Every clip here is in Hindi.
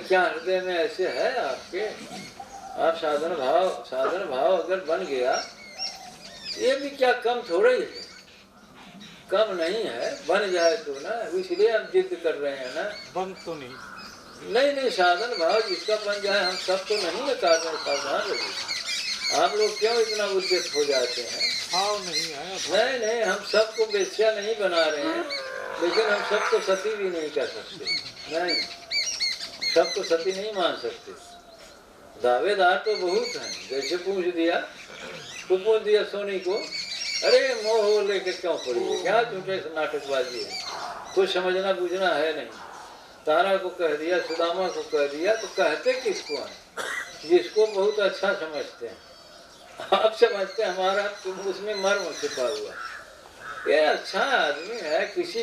क्या हृदय में ऐसे है आपके? आप साधन भाव अगर बन गया, ये भी क्या कम थोड़ा ही है, कम नहीं है, बन जाए तो ना, इसलिए हम जिद कर रहे हैं ना। बन तो नहीं, साधन भाव जिसका बन जाए, हम सब तो नहीं न कर रहे, सावधान रहिए। आप लोग क्यों इतना उद्यत हो जाते हैं? भाव नहीं है। नहीं, हम सबको बेस्या नहीं बना रहे हैं, लेकिन हम सबको सती भी नहीं कर सकते। नहीं, सबको सती नहीं मान सकते। दावेदार तो बहुत हैं। जैसे पूछ दिया सोनी को, अरे मोह लेकर क्यों पड़ी है, क्या झूठे नाटकबाजी है, कुछ समझना बूझना है नहीं। तारा को कह दिया, सुदामा को कह दिया, तो कहते किसको हैं? जिसको बहुत अच्छा समझते हैं। आप समझते हमारा उसमें मर्म छिपा हुआ, ये अच्छा आदमी है, किसी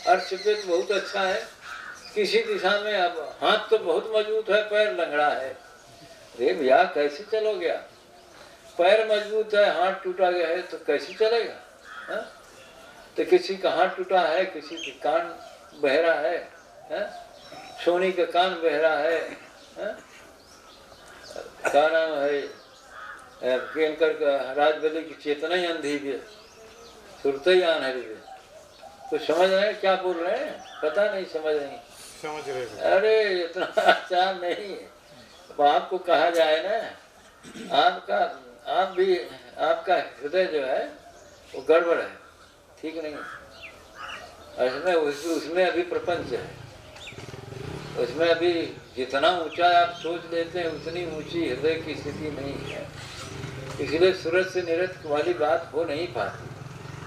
अर्थ पे तो बहुत अच्छा है, किसी दिशा में अब हाथ तो बहुत मजबूत है, पैर लंगड़ा है। अरे भैया कैसे चलोगे आप? पैर मजबूत है, हाथ टूटा गया है, तो कैसे चलेगा? हा? तो किसी का हाथ टूटा है, किसी के कान बहरा है, हा? सोनी का कान बहरा है, क्या नाम है, केनकर का राजबली की चेतना ही अंधी भी, सुरते ही आनहरी भी। तो समझ रहे हैं क्या बोल रहे हैं? पता नहीं समझ नहीं समझ रहे हैं। अरे इतना आसान नहीं है। तो आपको कहा जाए ना, आपका हृदय जो है वो गड़बड़ है, ठीक नहीं है। उसमें अभी प्रपंच है, उसमें अभी जितना ऊंचा आप सोच लेते हैं उतनी ऊंची हृदय की स्थिति नहीं है। इसलिए सूरज से निरत वाली बात हो नहीं पाती,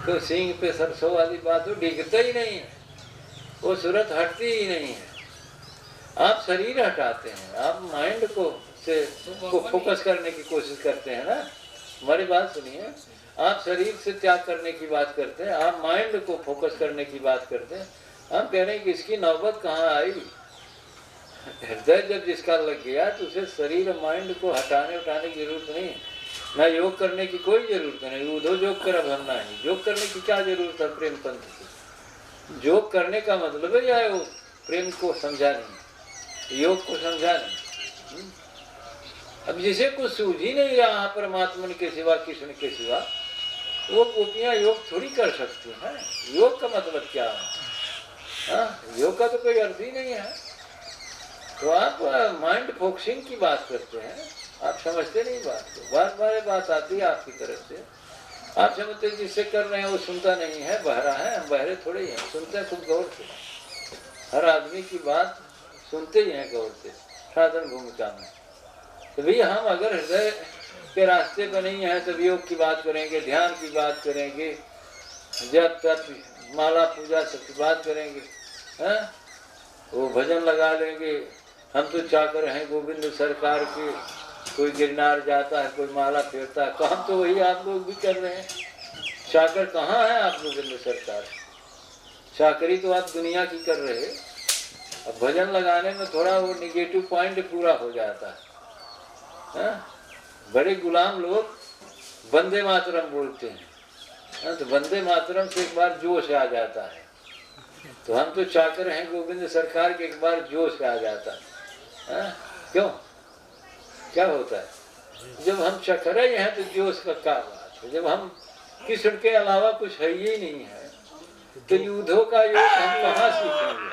तो सिंह पे सरसों वाली बात हो डिगता ही नहीं है, वो सूरत हटती ही नहीं है। आप शरीर हटाते हैं, आप माइंड को फोकस करने की कोशिश करते हैं ना। हमारी बात सुनिए, आप शरीर से त्याग करने की बात करते हैं, आप माइंड को फोकस करने की बात करते हैं। हम कह रहे हैं कि इसकी नौबत कहाँ आई? हृदय जब जिसका लग गया तो उसे शरीर और माइंड को हटाने उठाने की जरूरत नहीं है, ना योग करने की कोई जरूरत नहीं। उधो योग कर भरना है, योग करने की क्या जरूरत है? प्रेम पंथ से योग करने का मतलब है वो प्रेम को समझा नहीं, योग को समझा नहीं। अब जिसे कुछ सूझ ही नहीं रहा परमात्मा के सिवा, कृष्ण के सिवा, वो गोपियां योग थोड़ी कर सकती हैं। योग का मतलब क्या है? योग का तो कोई अर्थ ही नहीं है। तो आप माइंड फोकसिंग की बात करते हैं, आप समझते नहीं बात को। बात आती है आपकी तरफ से, आप समझते जिससे कर रहे हैं वो सुनता नहीं है, बहरा है। हम बहरे थोड़े ही हैं, सुनते हैं खूब गौर से, हर आदमी की बात सुनते ही हैं गौर से, साधन भूमिका में। तो भैया हम अगर हृदय के रास्ते पर नहीं हैं तब योग की बात करेंगे, ध्यान की बात करेंगे, जब तक माला पूजा सब की बात करेंगे, वो भजन लगा लेंगे। हम तो चाकर हैं गोविंद सरकार के, कोई गिरनार जाता है, कोई माला फेरता है, काम तो वही आप लोग भी कर रहे हैं। चाकर कहाँ है आप गोविंद सरकार? चाकरी तो आप दुनिया की कर रहे हैं। अब भजन लगाने में थोड़ा वो निगेटिव पॉइंट पूरा हो जाता है। बड़े गुलाम लोग वंदे मातरम बोलते हैं, तो वंदे मातरम से एक बार जोश आ जाता है। तो हम तो चाकर हैं गोविंद सरकार के, एक बार जोश आ जाता है। क्यों? क्या होता है? जब हम चकरे हैं तो जोश का क्या बात है? जब हम कृष्ण के अलावा कुछ है ही नहीं है, तो युद्धों का योग हम कहाँ सीखेंगे?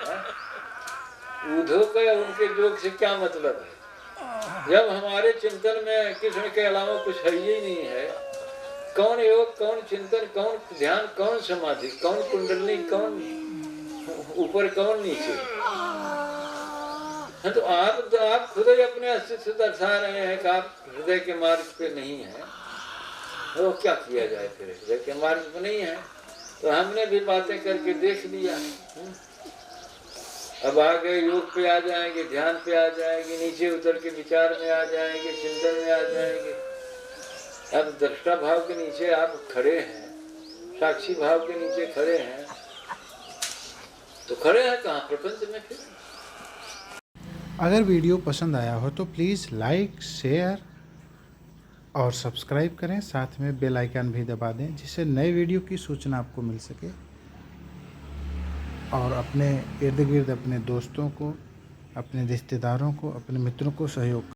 युद्धों का उनके योग से क्या मतलब है? जब हमारे चिंतन में कृष्ण के अलावा कुछ है ही नहीं है, कौन योग, कौन चिंतन, कौन ध्यान, कौन समाधि, कौन कुंडलनी, कौन ऊपर, कौन नीचे? तो आप खुद ही अपने अस्तित्व दर्शा रहे हैं कि आप हृदय के मार्ग पे नहीं है। तो क्या किया जाए फिर? हृदय के मार्ग पे नहीं है तो हमने भी बातें करके देख लिया। अब आगे योग पे आ जाएंगे, ध्यान पे आ जाएंगे, नीचे उतर के विचार में आ जाएंगे, चिंतन में आ जाएंगे। अब दृष्टा भाव के नीचे आप खड़े हैं, साक्षी भाव के नीचे खड़े हैं, तो खड़े हैं कहाँ? प्रपंच में। फिर अगर वीडियो पसंद आया हो तो प्लीज़ लाइक, शेयर और सब्सक्राइब करें, साथ में बेल आइकन भी दबा दें जिससे नए वीडियो की सूचना आपको मिल सके। और अपने इर्द गिर्द अपने दोस्तों को अपने रिश्तेदारों को, अपने मित्रों को सहयोग